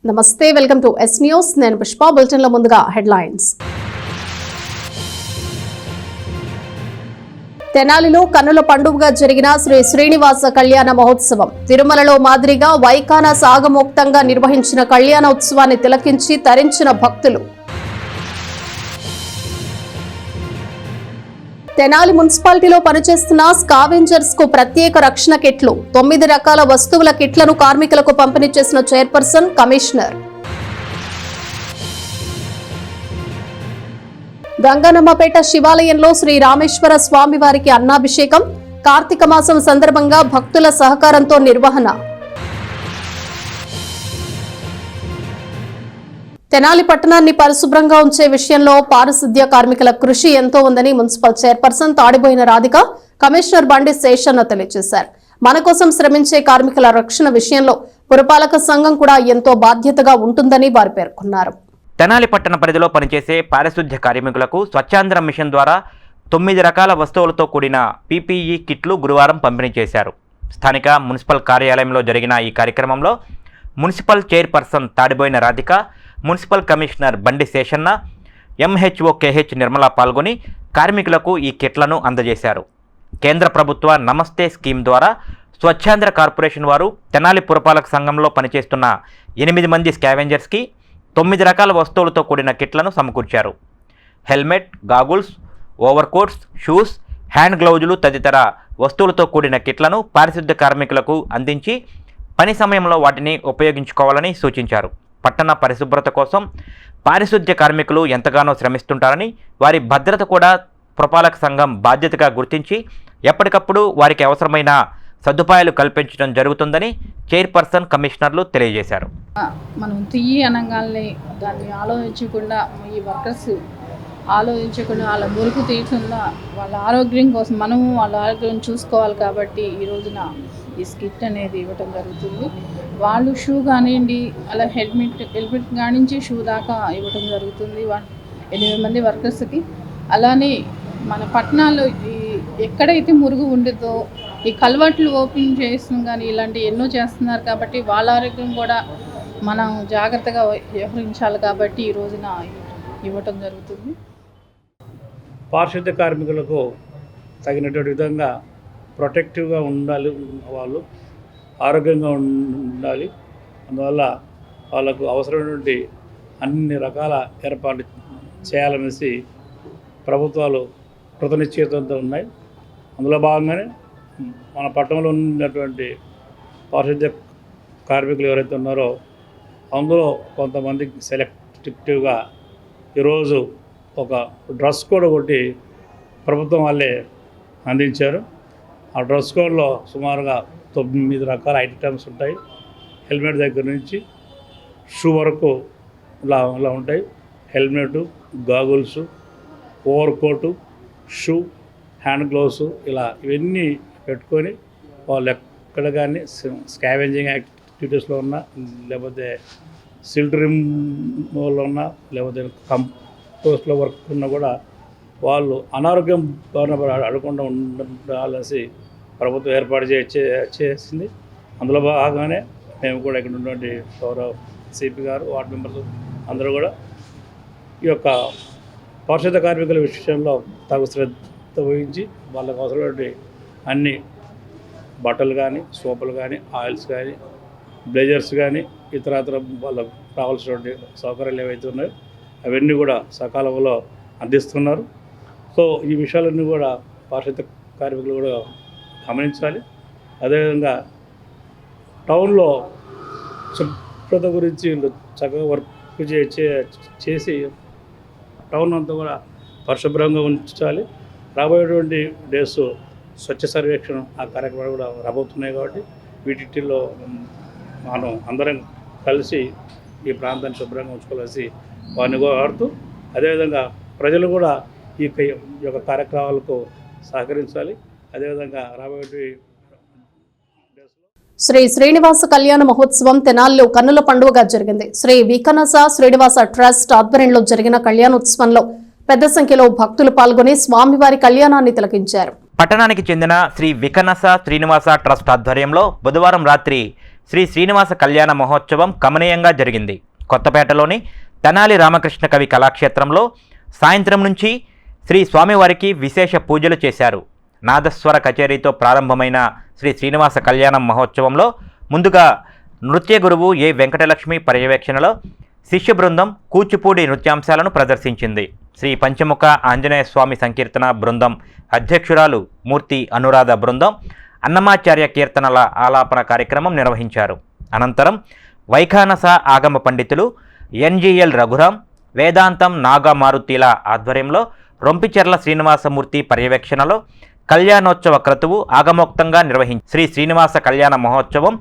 నమస్తే, welcome to yes news. నేను పుష్ప. బులెటిన్లో ముందుగా హెడ్లైన్స్. తెనాలిలో కన్నుల పండుగగా జరిగిన శ్రీ శ్రీనివాస కళ్యాణ మహోత్సవం. తిరుమలలో మాదిరిగా వైఖాన సాగమోక్తంగా నిర్వహించిన కళ్యాణోత్సవాన్ని తిలకించి తరించిన భక్తులు. తెనాలి మున్సిపాలిటీలో పనిచేస్తున్న స్కావెంజర్స్ కు ప్రత్యేక రక్షణ కిట్లు. 9 రకాల వస్తువుల కిట్లను కార్మికులకు పంపిణీ చేసిన చైర్పర్సన్, కమిషనర్. గంగనమ్మపేట శివాలయంలో శ్రీ రామేశ్వర స్వామి వారికి అన్నాభిషేకం. కార్తీక మాసం సందర్భంగా భక్తుల సహకారంతో నిర్వహణ. తెనాలి పట్టణాన్ని పరిశుభ్రంగా ఉంచే విషయంలో పారిశుద్ధ్య కార్మికుల కృషి ఎంతో ఉందని municipal chairperson Tadiboina Radhika, commissioner Bandi Seshanna తెలియజేశారు. మన కోసం శ్రమించే కార్మికుల రక్షణ విషయంలో పురపాలక సంఘం కూడా ఎంతో బాధ్యతగా ఉంటుందని వారు పేర్కొన్నారు. తెనాలి పట్టణ పరిధిలో పనిచేసే పారిశుద్ధ్య కార్మికులకు స్వచ్ఛాంధ్ర మిషన్ ద్వారా 9 రకాల వస్తువులతో కూడిన పీపీఈ కిట్లు గురువారం పంపిణీ చేశారు. స్థానిక మున్సిపల్ కార్యాలయంలో జరిగిన ఈ కార్యక్రమంలో municipal chairperson Tadiboina Radhika, municipal commissioner Bandi Seshanna, MHO KH Nirmala పాల్గొని కార్మికులకు ఈ కిట్లను అందజేశారు. కేంద్ర ప్రభుత్వ నమస్తే స్కీమ్ ద్వారా స్వచ్ఛాంధ్ర కార్పొరేషన్ వారు తెనాలి పురపాలక సంఘంలో పనిచేస్తున్న 8 మంది స్కావెంజర్స్కి 9 రకాల వస్తువులతో కూడిన కిట్లను సమకూర్చారు. Helmet, goggles, overcoats, shoes, hand గ్లౌజులు తదితర వస్తువులతో కూడిన కిట్లను పారిశుద్ధ్య కార్మికులకు అందించి పని సమయంలో వాటిని ఉపయోగించుకోవాలని సూచించారు. పట్టణ పరిశుభ్రత కోసం పారిశుద్ధ్య కార్మికులు ఎంతగానో శ్రమిస్తుంటారని, వారి భద్రత కూడా పురపాలక సంఘం బాధ్యతగా గుర్తించి ఎప్పటికప్పుడు వారికి అవసరమైన సదుపాయాలు కల్పించడం జరుగుతుందని చైర్పర్సన్, కమిషనర్లు తెలియజేశారు. మనం తీయి అనగానే దాన్ని ఆలోచించకుండా, ఈ వర్కర్స్ ఆలోచించకుండా వాళ్ళ మురుకు తీయకుండా వాళ్ళ ఆరోగ్యం కోసం మనము వాళ్ళ ఆరోగ్యం చూసుకోవాలి. కాబట్టి ఈ రోజున ఈ స్కిట్ అనేది ఇవ్వటం జరుగుతుంది. వాళ్ళు షూ కానివ్వండి, అలా హెల్మెట్ కానించి షూ దాకా ఇవ్వటం జరుగుతుంది 8 మంది వర్కర్స్కి. అలానే మన పట్టణాల్లో ఎక్కడైతే మురుగు ఉండదో ఈ కల్వర్ట్లు ఓపెన్ చేస్తాం కానీ ఇలాంటి ఎన్నో చేస్తున్నారు. కాబట్టి వాళ్ళ ఆరోగ్యం కూడా మనం జాగ్రత్తగా వ్యవహరించాలి. కాబట్టి ఈ రోజున ఇవ్వటం జరుగుతుంది. పారిశుద్ధ్య కార్మికులకు తగినటువంటి విధంగా ప్రొటెక్టివ్గా ఉండాలి, వాళ్ళు ఆరోగ్యంగా ఉండాలి. అందువల్ల వాళ్ళకు అవసరమైనటువంటి అన్ని రకాల ఏర్పాట్లు చేయాలనేసి ప్రభుత్వాలు కృతనిశ్చయితంతో ఉన్నాయి. అందులో భాగంగానే మన పట్టణంలో ఉన్నటువంటి పారిశుద్ధ్య కార్మికులు ఎవరైతే ఉన్నారో అందులో కొంతమంది సెలెక్టివ్గా ఈరోజు ఒక డ్రెస్ కోడ్ ఒకటి ప్రభుత్వం వాళ్ళే అందించారు. ఆ డ్రెస్ కోడ్లో సుమారుగా 9 రకాల ఐటమ్స్ ఉంటాయి. హెల్మెట్ దగ్గర నుంచి షూ వరకు ఇలా ఉంటాయి. Helmet, goggles, over coat, shoe, hand gloves, ఇలా ఇవన్నీ పెట్టుకొని వాళ్ళు ఎక్కడ కానీ స్కావెంజింగ్ యాక్టివిటీస్లో ఉన్నా, లేకపోతే సిల్ట్ రిమూవల్లో ఉన్నా, లేకపోతే కంపోస్ట్లో వర్క్ ఉన్నా కూడా వాళ్ళు అనారోగ్యం అడగకుండా ఉండాలనేసి ప్రభుత్వం ఏర్పాటు చేసింది. అందులో భాగంగానే మేము కూడా ఇక్కడ ఉన్నటువంటి గౌరవ సిపి గారు, వార్డు మెంబర్స్ అందరూ కూడా ఈ యొక్క పారిశుద్ధ్య కార్మికుల విషయంలో తగు శ్రద్ధ వహించి వాళ్ళకు అవసరమైన అన్ని బట్టలు కానీ, సోపులు కానీ, ఆయిల్స్ కానీ, బ్లేజర్స్ కానీ, ఇతరత్ర వాళ్ళకు కావాల్సినటువంటి సౌకర్యాలు ఏవైతే ఉన్నాయో అవన్నీ కూడా సకాలంలో అందిస్తున్నారు. సో ఈ విషయాలన్నీ కూడా పారిశుద్ధ్య కార్మికులు కూడా గమనించాలి. అదేవిధంగా టౌన్లో శుభ్రత గురించి చక్కగా వర్క్ చేసి టౌన్ అంతా కూడా పరిశుభ్రంగా ఉంచాలి. రాబోయేటువంటి డేస్ స్వచ్ఛ సర్వేక్షణ ఆ కార్యక్రమాలు కూడా రాబోతున్నాయి. కాబట్టి వీటిలో మనం అందరం కలిసి ఈ ప్రాంతాన్ని శుభ్రంగా ఉంచుకోవాల్సి వారిని కోరుతూ, అదేవిధంగా ప్రజలు కూడా ఈ యొక్క కార్యక్రమాలకు సహకరించాలి. అదేవిధంగా రాబోయే శ్రీ శ్రీనివాస కళ్యాణ మహోత్సవం తెనాలిలో కన్నుల పండుగగా జరిగింది. శ్రీ వికనస శ్రీనివాస ట్రస్ట్ ఆధ్వర్యంలో జరిగిన కళ్యాణోత్సవంలో పెద్ద సంఖ్యలో భక్తులు పాల్గొని స్వామివారి కళ్యాణాన్ని తిలకించారు. పట్టణానికి చెందిన శ్రీ వికనస శ్రీనివాస ట్రస్ట్ ఆధ్వర్యంలో బుధవారం రాత్రి శ్రీ శ్రీనివాస కళ్యాణ మహోత్సవం కమనీయంగా జరిగింది. కొత్తపేటలోని తెనాలి రామకృష్ణ కవి కళాక్షేత్రంలో సాయంత్రం నుంచి శ్రీ స్వామివారికి విశేష పూజలు చేశారు. నాదస్వర కచేరీతో ప్రారంభమైన శ్రీ శ్రీనివాస కళ్యాణం మహోత్సవంలో ముందుగా నృత్య గురువు ఏ వెంకటలక్ష్మి పర్యవేక్షణలో శిష్య బృందం కూచిపూడి నృత్యాంశాలను ప్రదర్శించింది. శ్రీ పంచముఖ ఆంజనేయ స్వామి సంకీర్తన బృందం అధ్యక్షురాలు మూర్తి అనురాధ బృందం అన్నమాచార్య కీర్తనల ఆలాపన కార్యక్రమం నిర్వహించారు. అనంతరం వైఖానస ఆగమ పండితులు ఎన్జిఎల్ రఘురాం, వేదాంతం నాగా మారుతీల ఆధ్వర్యంలో రొంపిచెర్ల శ్రీనివాసమూర్తి పర్యవేక్షణలో కళ్యాణోత్సవ క్రతువు ఆగమోక్తంగా శ్రీ శ్రీనివాస కళ్యాణ మహోత్సవం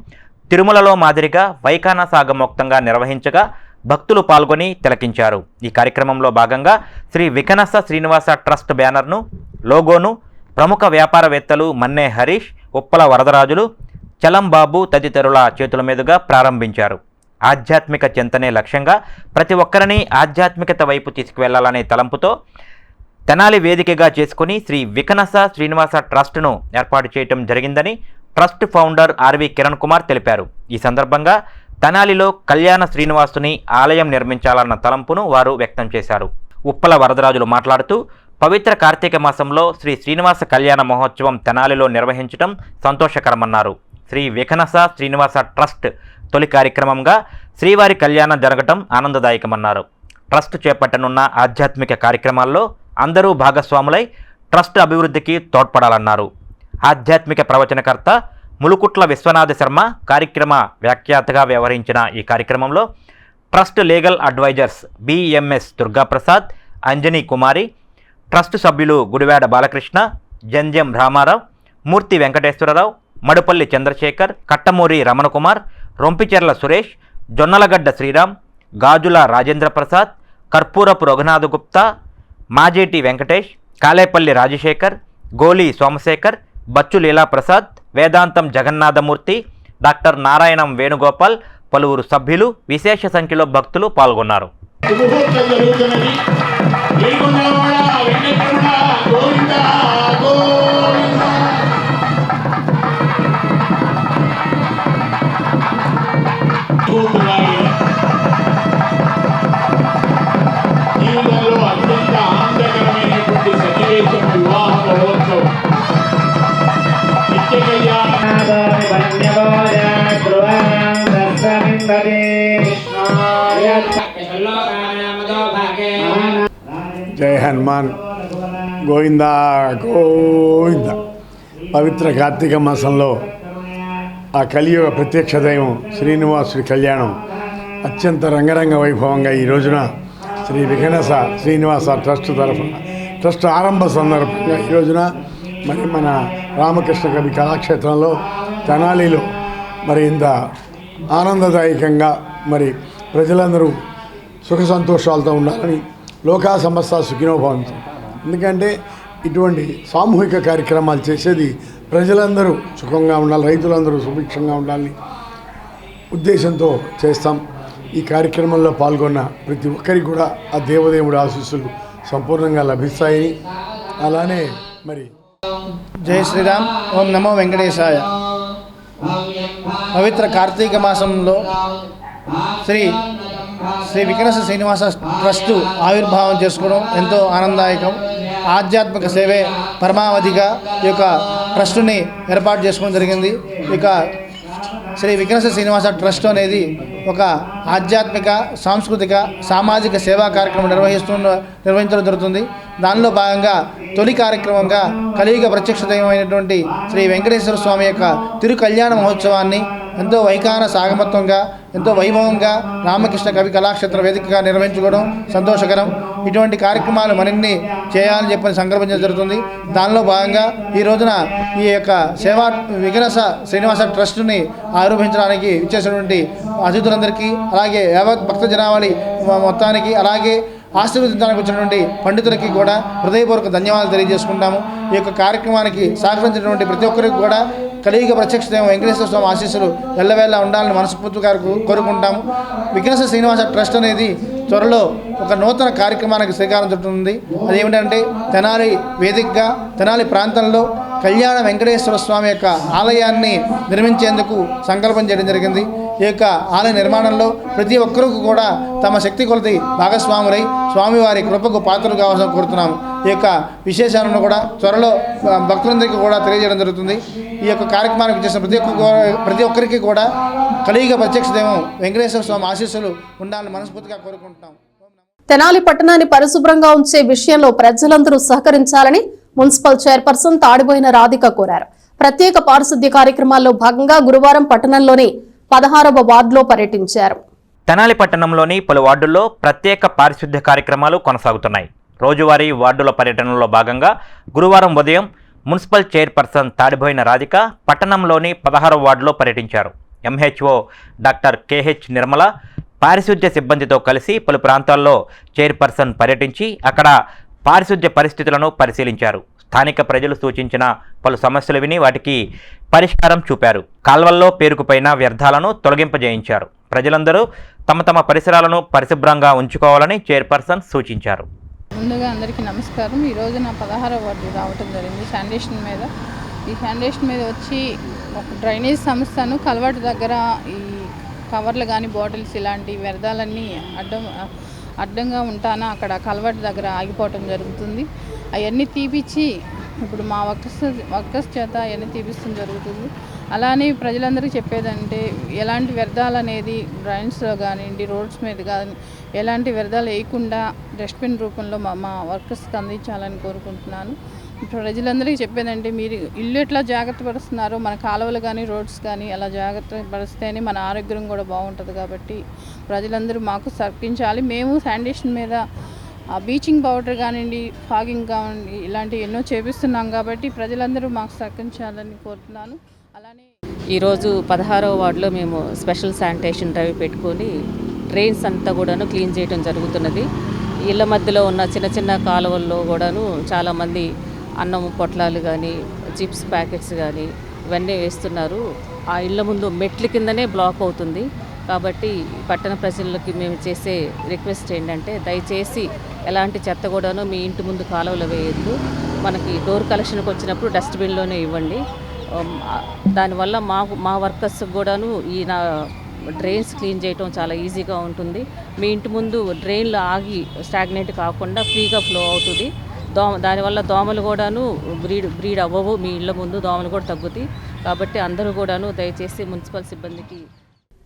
తిరుమలలో మాదిరిగా వైఖానస ఆగమోక్తంగా నిర్వహించగా భక్తులు పాల్గొని తిలకించారు. ఈ కార్యక్రమంలో భాగంగా శ్రీ వికనస శ్రీనివాస ట్రస్ట్ బ్యానర్ను, లోగోను ప్రముఖ వ్యాపారవేత్తలు మన్నే హరీష్, ఉప్పల వరదరాజులు, చలం బాబు తదితరుల చేతుల మీదుగా ప్రారంభించారు. ఆధ్యాత్మిక చింతనే లక్ష్యంగా ప్రతి ఒక్కరిని ఆధ్యాత్మికత వైపు తీసుకువెళ్లాలనే తలంపుతో తెనాలి వేదికగా చేసుకుని శ్రీ వికనస శ్రీనివాస ట్రస్ట్ను ఏర్పాటు చేయడం జరిగిందని trust founder RV Kiran Kumar తెలిపారు. ఈ సందర్భంగా తెనాలిలో కళ్యాణ శ్రీనివాసుని ఆలయం నిర్మించాలన్న తలంపును వారు వ్యక్తం చేశారు. ఉప్పల వరదరాజులు మాట్లాడుతూ పవిత్ర కార్తీక మాసంలో శ్రీ శ్రీనివాస కళ్యాణ మహోత్సవం తెనాలిలో నిర్వహించడం సంతోషకరమన్నారు. శ్రీ వికనస శ్రీనివాస ట్రస్ట్ తొలి కార్యక్రమంగా శ్రీవారి కళ్యాణం జరగటం ఆనందదాయకమన్నారు. ట్రస్ట్ చేపట్టనున్న ఆధ్యాత్మిక కార్యక్రమాల్లో అందరూ భాగస్వాములై ట్రస్ట్ అభివృద్ధికి తోడ్పడాలన్నారు. ఆధ్యాత్మిక ప్రవచనకర్త ములుకుట్ల విశ్వనాథ శర్మ కార్యక్రమ వ్యాఖ్యాతగా వ్యవహరించిన ఈ కార్యక్రమంలో trust legal advisers BMS Durgaprasad, Anjani Kumari, trust సభ్యులు గుడివాడ బాలకృష్ణ, జంజం రామారావు, మూర్తి వెంకటేశ్వరరావు, మడుపల్లి చంద్రశేఖర్, కట్టమూరి రమణకుమార్, రొంపిచెర్ల సురేష్, జొన్నలగడ్డ శ్రీరామ్, గాజుల రాజేంద్ర ప్రసాద్, కర్పూరపు రఘునాథ గుప్తా, మాజేటి వెంకటేష్, కాలేపల్లి రాజశేఖర్, గోలి సోమశేఖర్, బచ్చు లీలాప్రసాద్, వేదాంతం జగన్నాథమూర్తి, డాక్టర్ నారాయణం వేణుగోపాల్, పలువురు సభ్యులు, విశేష సంఖ్యలో భక్తులు పాల్గొన్నారు. జీవితంలో అత్యంత ఆనందకరమైనటువంటి సన్నివేశం వివాహ మహోత్సవం. నిత్య జయ హనుమాన్ గోవిందా గోవింద. పవిత్ర కార్తీక మాసంలో ఆ కలియుగ ప్రత్యక్ష దైవం శ్రీనివాసుడి కళ్యాణం అత్యంత రంగరంగ వైభవంగా ఈ రోజున శ్రీ వికనస శ్రీనివాస ట్రస్ట్ తరఫున ట్రస్ట్ ఆరంభ సందర్భంగా ఈ రోజున మరి మన రామకృష్ణ కవి కళాక్షేత్రంలో తెనాలిలో మరి ఇంత ఆనందదాయకంగా మరి ప్రజలందరూ సుఖ సంతోషాలతో ఉండాలని లోకా సమస్త సుఖినోభవంతు. ఎందుకంటే ఇటువంటి సామూహిక కార్యక్రమాలు చేసేది ప్రజలందరూ సుఖంగా ఉండాలి, రైతులందరూ సుభిక్షంగా ఉండాలని ఉద్దేశంతో చేస్తాం. ఈ కార్యక్రమంలో పాల్గొన్న ప్రతి ఒక్కరికి కూడా ఆ దేవదేవుడి ఆశీస్సులు సంపూర్ణంగా లభిస్తాయని, అలానే మరి జై శ్రీరామ్. ఓం నమో వెంకటేశాయ. పవిత్ర కార్తీక మాసంలో శ్రీ వికనస శ్రీనివాస ట్రస్ట్ ఆవిర్భావం చేసుకోవడం ఎంతో ఆనందదాయకం. ఆధ్యాత్మిక సేవే పరమావధిగా ఈ యొక్క ట్రస్టుని ఏర్పాటు చేసుకోవడం జరిగింది. ఇక శ్రీ వికనస శ్రీనివాస ట్రస్ట్ అనేది ఒక ఆధ్యాత్మిక, సాంస్కృతిక, సామాజిక సేవా కార్యక్రమం నిర్వహించడం జరుగుతుంది. దానిలో భాగంగా తొలి కార్యక్రమంగా కలియుగ ప్రత్యక్ష దైవమైనటువంటి శ్రీ వెంకటేశ్వర స్వామి యొక్క తిరు కళ్యాణ మహోత్సవాన్ని ఎంతో వైఖానస ఆగమత్వంగా, ఎంతో వైభవంగా రామకృష్ణ కవి కళాక్షేత్ర వేదికగా నిర్వహించుకోవడం సంతోషకరం. ఇటువంటి కార్యక్రమాలు మరిన్ని చేయాలని చెప్పని సంకల్పించడం జరుగుతుంది. దానిలో భాగంగా ఈ రోజున ఈ యొక్క సేవా వికనస శ్రీనివాస ట్రస్ట్ని ఆరంభించడానికి ఇచ్చేసినటువంటి అతిథులందరికీ, అలాగే యావత్ భక్త జనావళి మొత్తానికి, అలాగే ఆశీర్వదించడానికి వచ్చినటువంటి పండితులకి కూడా హృదయపూర్వక ధన్యవాదాలు తెలియజేసుకుంటాము. ఈ యొక్క కార్యక్రమానికి సహకరించినటువంటి ప్రతి ఒక్కరికి కూడా కలియుగ ప్రత్యక్ష దైవం వెంకటేశ్వర స్వామి ఆశీస్సులు ఎల్లవేళ ఉండాలని మనస్ఫూర్తిగా కోరుకుంటాము. వికనస శ్రీనివాస ట్రస్ట్ అనేది త్వరలో ఒక నూతన కార్యక్రమానికి శ్రీకారం చుడుతుంది. అదేమిటంటే తెనాలి వేదికగా తెనాలి ప్రాంతంలో కళ్యాణ వెంకటేశ్వర స్వామి యొక్క ఆలయాన్ని నిర్మించేందుకు సంకల్పం చేయడం జరిగింది. ఈ యొక్క ఆలయ నిర్మాణంలో ప్రతి ఒక్కరూ కూడా తమ శక్తి కొలది భాగస్వాములై స్వామివారి కృపకు పాత్రలు కావాల్సిన కోరుతున్నాము. ఈ యొక్క విశేషాలను కూడా త్వరలో భక్తులందరికీ కూడా తెలియజేయడం జరుగుతుంది. ఈ యొక్క కార్యక్రమానికి చేసిన ప్రతి ఒక్కరికి కూడా కలియుగ ప్రత్యక్ష దైవం వెంకటేశ్వర స్వామి ఆశీస్సులు ఉండాలని మనస్ఫూర్తిగా కోరుకుంటున్నాం. తెనాలి పట్టణాన్ని పరిశుభ్రంగా ఉంచే విషయంలో ప్రజలందరూ సహకరించాలని మున్సిపల్ చైర్పర్సన్ తాడిబోయిన రాధిక కోరారు. ప్రత్యేక పారిశుద్ధ్య కార్యక్రమాల్లో భాగంగా గురువారం పట్టణంలోని 16వ వార్డులో పర్యటించారు. తెనాలి పట్టణంలోని పలు వార్డుల్లో ప్రత్యేక పారిశుద్ధ్య కార్యక్రమాలు కొనసాగుతున్నాయి. రోజువారీ వార్డుల పర్యటనలో భాగంగా గురువారం ఉదయం మున్సిపల్ చైర్పర్సన్ తాడిబోయిన రాధిక పట్టణంలోని 16వ వార్డులో పర్యటించారు. ఎంహెచ్ఓ డాక్టర్ కేహెచ్ నిర్మల పారిశుద్ధ్య సిబ్బందితో కలిసి పలు ప్రాంతాల్లో చైర్పర్సన్ పర్యటించి అక్కడ పారిశుద్ధ్య పరిస్థితులను పరిశీలించారు. స్థానిక ప్రజలు సూచించిన పలు సమస్యలు విని వాటికి పరిష్కారం చూపారు. కాల్వల్లో పేరుకుపోయిన వ్యర్థాలను తొలగింపజేయించారు. ప్రజలందరూ తమ తమ పరిసరాలను పరిశుభ్రంగా ఉంచుకోవాలని చైర్పర్సన్ సూచించారు. ముందుగా అందరికీ నమస్కారం. ఈరోజు నా 16వ వార్డు రావటం జరిగింది శానిటేషన్ మీద. ఈ శానిటేషన్ మీద వచ్చి ఒక డ్రైనేజ్ సంస్థను కలవాటు దగ్గర ఈ కవర్లు కానీ బాటిల్స్ ఇలాంటి వ్యర్థాలన్నీ అడ్డంగా ఉంటానా అక్కడ కలవాటు దగ్గర ఆగిపోవటం జరుగుతుంది. అవన్నీ తీపిచ్చి ఇప్పుడు మా వర్కర్స్ చేత అవన్నీ తీపిస్తడం జరుగుతుంది. అలానే ప్రజలందరికీ చెప్పేదంటే ఎలాంటి వ్యర్థాలు అనేది డ్రైన్స్లో కానివ్వండి, రోడ్స్ మీద కానీ ఎలాంటి వ్యర్థాలు వేయకుండా డస్ట్బిన్ రూపంలో మా వర్కర్స్కి అందించాలని కోరుకుంటున్నాను. ప్రజలందరికీ చెప్పేదంటే మీరు ఇల్లు ఎట్లా జాగ్రత్త పరుస్తున్నారో మన కాలువలు కానీ రోడ్స్ కానీ అలా జాగ్రత్త పరుస్తేనే మన ఆరోగ్యం కూడా బాగుంటుంది. కాబట్టి ప్రజలందరూ మాకు సహకరించాలి. మేము శానిటేషన్ మీద బీచింగ్ పౌడర్ కానివ్వండి, ఫాగింగ్ కానివ్వండి ఇలాంటివి ఎన్నో చేపిస్తున్నాం. కాబట్టి ప్రజలందరూ మాకు సహకరించాలని కోరుతున్నాను. అలానే ఈరోజు 16వ వార్డులో మేము స్పెషల్ శానిటేషన్ డ్రైవ్ పెట్టుకొని డ్రైన్స్ అంతా కూడాను క్లీన్ చేయడం జరుగుతున్నది. ఇళ్ళ మధ్యలో ఉన్న చిన్న చిన్న కాలువల్లో కూడాను చాలామంది అన్నం పొట్లాలు కానీ చిప్స్ ప్యాకెట్స్ కానీ ఇవన్నీ వేస్తున్నారు. ఆ ఇళ్ళ ముందు మెట్ల కిందనే బ్లాక్ అవుతుంది. కాబట్టి పట్టణ ప్రజలకి మేము చేసే రిక్వెస్ట్ ఏంటంటే దయచేసి ఎలాంటి చెత్త కూడాను మీ ఇంటి ముందు కాలువలు వేయద్దు. మనకి డోర్ కలెక్షన్కి వచ్చినప్పుడు డస్ట్బిన్లోనే ఇవ్వండి. దానివల్ల మా వర్కర్స్ కూడాను ఈ డ్రైన్స్ క్లీన్ చేయటం చాలా ఈజీగా ఉంటుంది. మీ ఇంటి ముందు డ్రైన్లు ఆగి స్టాగ్నేట్ కాకుండా ఫ్రీగా ఫ్లో అవుతుంది. దానివల్ల దోమలు కూడాను బ్రీడ్ అవ్వవు. మీ ఇళ్ళ ముందు దోమలు కూడా తగ్గుతాయి. కాబట్టి అందరూ కూడాను దయచేసి మున్సిపల్ సిబ్బందికి.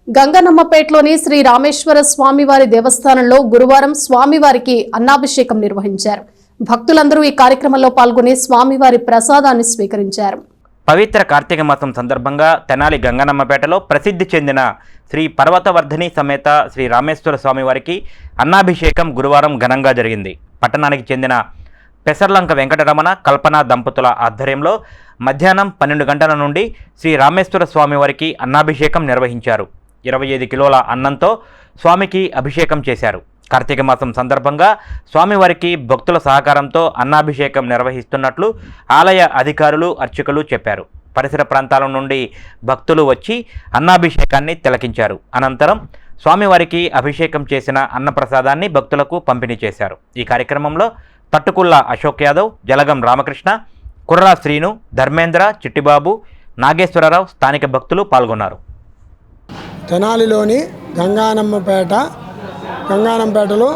గంగనమ్మపేటలోని శ్రీ రామేశ్వర స్వామివారి దేవస్థానంలో గురువారం స్వామివారికి అన్నాభిషేకం నిర్వహించారు. భక్తులందరూ ఈ కార్యక్రమంలో పాల్గొని స్వామివారి ప్రసాదాన్ని స్వీకరించారు. పవిత్ర కార్తీక మాసం సందర్భంగా తెనాలి గంగనమ్మపేటలో ప్రసిద్ధి చెందిన శ్రీ పర్వతవర్ధిని సమేత శ్రీ రామేశ్వర స్వామివారికి అన్నాభిషేకం గురువారం ఘనంగా జరిగింది. పట్టణానికి చెందిన పెసర్లంక వెంకటరమణ కల్పన దంపతుల ఆధ్వర్యంలో మధ్యాహ్నం 12 గంటల నుండి శ్రీ రామేశ్వర స్వామివారికి అన్నాభిషేకం నిర్వహించారు. 25 కిలోల అన్నంతో స్వామికి అభిషేకం చేశారు. కార్తీక మాసం సందర్భంగా స్వామివారికి భక్తుల సహకారంతో అన్నాభిషేకం నిర్వహిస్తున్నట్లు ఆలయ అధికారులు అర్చకులు చెప్పారు. పరిసర ప్రాంతాల నుండి భక్తులు వచ్చి అన్నాభిషేకాన్ని తిలకించారు. అనంతరం స్వామివారికి అభిషేకం చేసిన అన్నప్రసాదాన్ని భక్తులకు పంపిణీ చేశారు. ఈ కార్యక్రమంలో తట్టుకుల్ల అశోక్ యాదవ్, జలగం రామకృష్ణ, కుర్రా శ్రీను, ధర్మేంద్ర, చిట్టిబాబు, నాగేశ్వరరావు స్థానిక భక్తులు పాల్గొన్నారు. తెనాలిలోని గంగానంపేటలో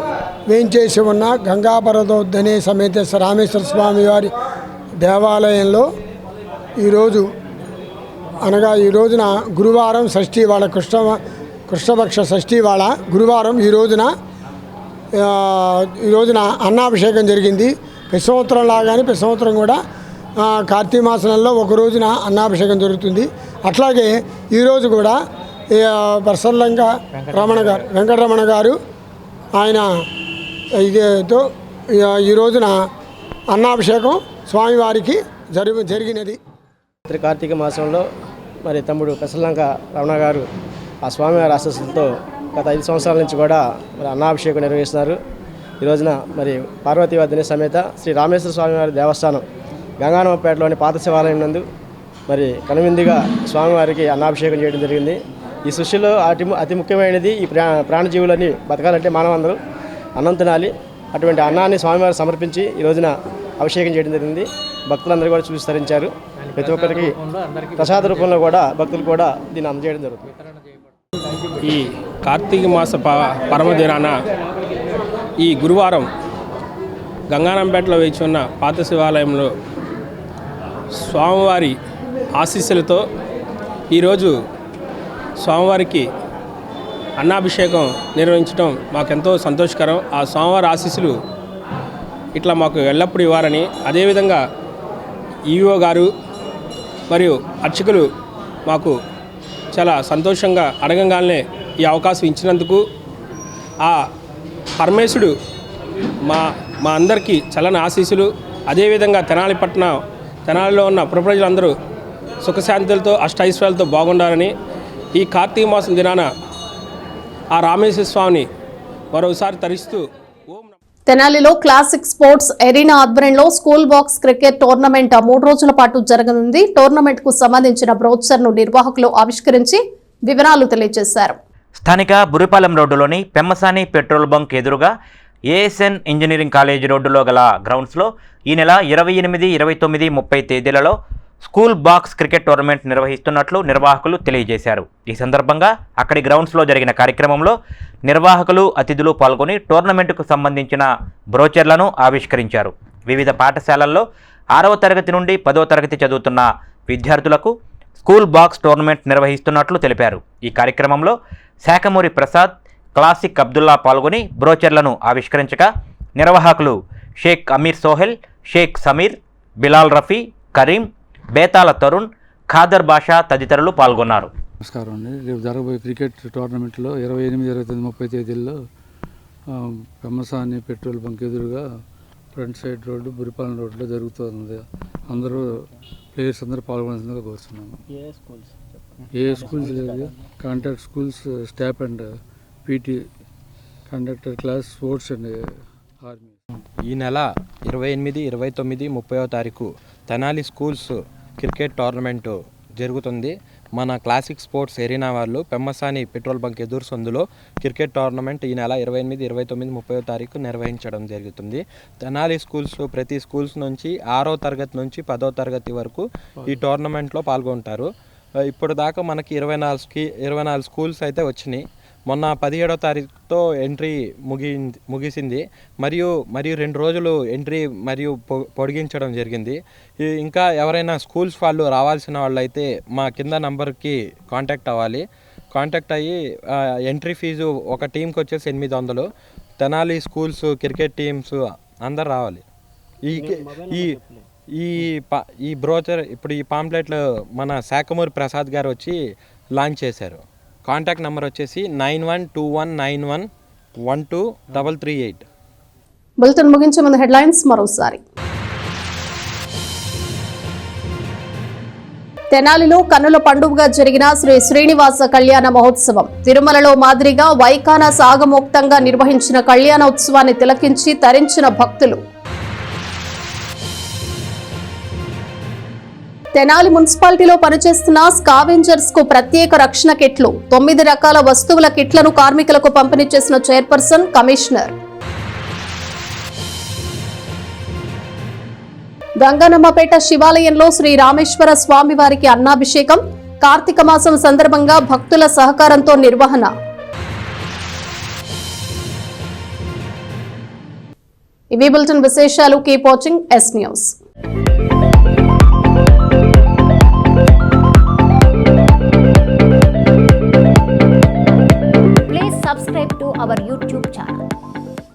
వేంచేసి ఉన్న గంగాపరదోద్ధని సమేత రామేశ్వర స్వామి వారి దేవాలయంలో ఈరోజు అనగా ఈ రోజున గురువారం షష్ఠి వాళ్ళ కృష్ణపక్ష షష్ఠి వాళ్ళ గురువారం ఈ రోజున అన్నాభిషేకం జరిగింది. ప్రతి సంవత్సరం లాగానే ప్రతి సంవత్సరం కూడా కార్తీక మాసంలో ఒక రోజున అన్నాభిషేకం జరుగుతుంది. అట్లాగే ఈరోజు కూడా పర్సల్లంక వెంకటరమణ గారు ఆయన ఇదేతో ఈ రోజున అన్నాభిషేకం స్వామివారికి జరిగినది. కార్తీక మాసంలో మరి తమ్ముడు పెసలంక రమణ గారు ఆ స్వామివారి ఆశీస్సులతో గత 5 సంవత్సరాల నుంచి కూడా మరి అన్నాభిషేకం నిర్వహిస్తున్నారు. ఈ రోజున మరి పార్వతీవర్ధిని సమేత శ్రీ రామేశ్వర స్వామివారి దేవస్థానం గంగానమ్మపేటలోని పాత శివాలయం నందు మరి కనువిందుగా స్వామివారికి అన్నాభిషేకం చేయడం జరిగింది. ఈ సృష్టిలో అతి ముఖ్యమైనది ఈ ప్రాణజీవులని బతకాలంటే మానవందరూ అన్నం తినాలి. అటువంటి అన్నాన్ని స్వామివారు సమర్పించి ఈ రోజున అభిషేకం చేయడం జరిగింది. భక్తులందరూ కూడా చూసి తరించారు. ప్రతి ఒక్కరికి ప్రసాద రూపంలో కూడా భక్తులు కూడా దీన్ని అందజేయడం జరుగుతుంది. ఈ కార్తీక మాస పరమదినాన ఈ గురువారం గంగానంపేటలో వేచి ఉన్న పాత శివాలయంలో స్వామివారి ఆశీస్సులతో ఈరోజు స్వామివారికి అన్నాభిషేకం నిర్వహించడం మాకెంతో సంతోషకరం. ఆ స్వామివారి ఆశీస్సులు ఇట్లా మాకు ఎల్లప్పుడూ ఇవ్వాలని, అదేవిధంగా ఈవో గారు మరియు అర్చకులు మాకు చాలా సంతోషంగా అడగంగానే ఈ అవకాశం ఇచ్చినందుకు ఆ పరమేశుడు మా అందరికీ చల్లని ఆశీస్సులు, అదేవిధంగా తెనాలిలో ఉన్న ప్రజలందరూ సుఖశాంతులతో అష్టైశ్వర్యాలతో బాగుండాలని ఈ కార్తీక మాసం దినాన ఆ రామేశ్వర స్వామిని మరోసారి తరిస్తూ తెనాలిలో క్లాసిక్ స్పోర్ట్స్ ఎరీనా ఆధ్వర్యంలో స్కూల్ బాక్స్ క్రికెట్ టోర్నమెంట్ 3 రోజుల పాటు జరగనుంది. టోర్నమెంట్ కు సంబంధించిన బ్రోచర్ ను నిర్వాహకులు ఆవిష్కరించి వివరాలు తెలియజేశారు. స్థానిక బురిపాలెం రోడ్డులోని పెమ్మసాని పెట్రోల్ బంక్ ఎదురుగా ఏఎస్ఎన్ ఇంజనీరింగ్ కాలేజీ రోడ్డులో గల గ్రౌండ్స్లో ఈ నెల 28, 29, 30 తేదీలలో స్కూల్ బాక్స్ క్రికెట్ టోర్నమెంట్ నిర్వహిస్తున్నట్లు నిర్వాహకులు తెలియజేశారు. ఈ సందర్భంగా అక్కడి గ్రౌండ్స్లో జరిగిన కార్యక్రమంలో నిర్వాహకులు, అతిథులు పాల్గొని టోర్నమెంటుకు సంబంధించిన బ్రోచర్లను ఆవిష్కరించారు. వివిధ పాఠశాలల్లో 6వ తరగతి నుండి 10వ తరగతి చదువుతున్న విద్యార్థులకు స్కూల్ బాక్స్ టోర్నమెంట్ నిర్వహిస్తున్నట్లు తెలిపారు. ఈ కార్యక్రమంలో శాఖమూరి ప్రసాద్, క్లాసిక్ అబ్దుల్లా పాల్గొని బ్రోచర్లను ఆవిష్కరించగా నిర్వాహకులు షేక్ అమీర్ సోహెల్, షేక్ సమీర్, బిలాల్ రఫీ, కరీం, బేతాల తరుణ్, ఖాదర్ బాషా తదితరులు పాల్గొన్నారు. నమస్కారం అండి. రేపు జరగబోయే క్రికెట్ టోర్నమెంట్లో 28, 29, 30 తేదీల్లో పెమ్మసాని పెట్రోల్ బంక్ ఎదురుగా ఫ్రంట్ సైడ్ రోడ్డు బురిపాలెం రోడ్లో జరుగుతుంది. అందరూ ప్లేయర్స్ అందరూ పాల్గొనాల్సిందిగా కోరుతున్నాము. ఏ స్కూల్స్ లేదు, contact schools staff and PT conductor class sports and army. ఈ నెల 28, 29, 30వ తారీఖు తెనాలి స్కూల్స్ క్రికెట్ టోర్నమెంట్ జరుగుతుంది. మన క్లాసిక్ స్పోర్ట్స్ ఎరీనా వాళ్ళు పెమ్మసాని పెట్రోల్ బంక్ ఎదురు సందులో క్రికెట్ టోర్నమెంట్ ఈ నెల 28, 29, 30వ తారీఖు నిర్వహించడం జరుగుతుంది. తెనాలి స్కూల్స్ ప్రతి స్కూల్స్ నుంచి 6వ తరగతి నుంచి 10వ తరగతి వరకు ఈ టోర్నమెంట్లో పాల్గొంటారు. ఇప్పుడు దాకా మనకి 24 స్కూల్స్ అయితే వచ్చినాయి. మొన్న 17వ తారీఖుతో ఎంట్రీ ముగిసింది. మరియు 2 రోజులు ఎంట్రీ మరియు పొడిగించడం జరిగింది. ఇంకా ఎవరైనా స్కూల్స్ వాళ్ళు రావాల్సిన వాళ్ళు అయితే మా కింద నంబర్కి కాంటాక్ట్ అవ్వాలి. కాంటాక్ట్ అయ్యి ఎంట్రీ ఫీజు ఒక టీంకి వచ్చేసి 800. తెనాలి స్కూల్స్ క్రికెట్ టీమ్స్ అందరు రావాలి. ఈ బ్రోచర్ ఇప్పుడు ఈ పాంప్లెట్లు మన శాఖమూరి ప్రసాద్ గారు వచ్చి లాంచ్ చేశారు. కాంటాక్ట్ నెంబర్ వచ్చేసి 9121912338. బులెటిన్ ముగించే ముందు హెడ్లైన్స్ మరోసారి. తెనాలిలో కన్నుల పండుగగా జరిగిన శ్రీ శ్రీనివాస కళ్యాణ మహోత్సవం. తిరుమలలో మాదిరిగా వైఖాన సాగమోక్తంగా నిర్వహించిన కళ్యాణోత్సవాన్ని తిలకించి తరించిన భక్తులు. తెనాలి మున్సిపాలిటీలో పనిచేస్తున్న స్కావెంజర్స్ కు ప్రత్యేక రక్షణ కిట్లు. 9 రకాల వస్తువుల కిట్లను కార్మికులకు పంపిణీ చేసిన చైర్పర్సన్, కమిషనర్. గంగానమ్మపేట శివాలయంలో శ్రీ రామేశ్వర స్వామి వారికి అన్నాభిషేకం. కార్తీక మాసం సందర్భంగా భక్తుల సహకారంతో నిర్వహణ. ఇవి బులెటిన్ విశేషాలు. Keep watching yes news. Please subscribe to our YouTube channel.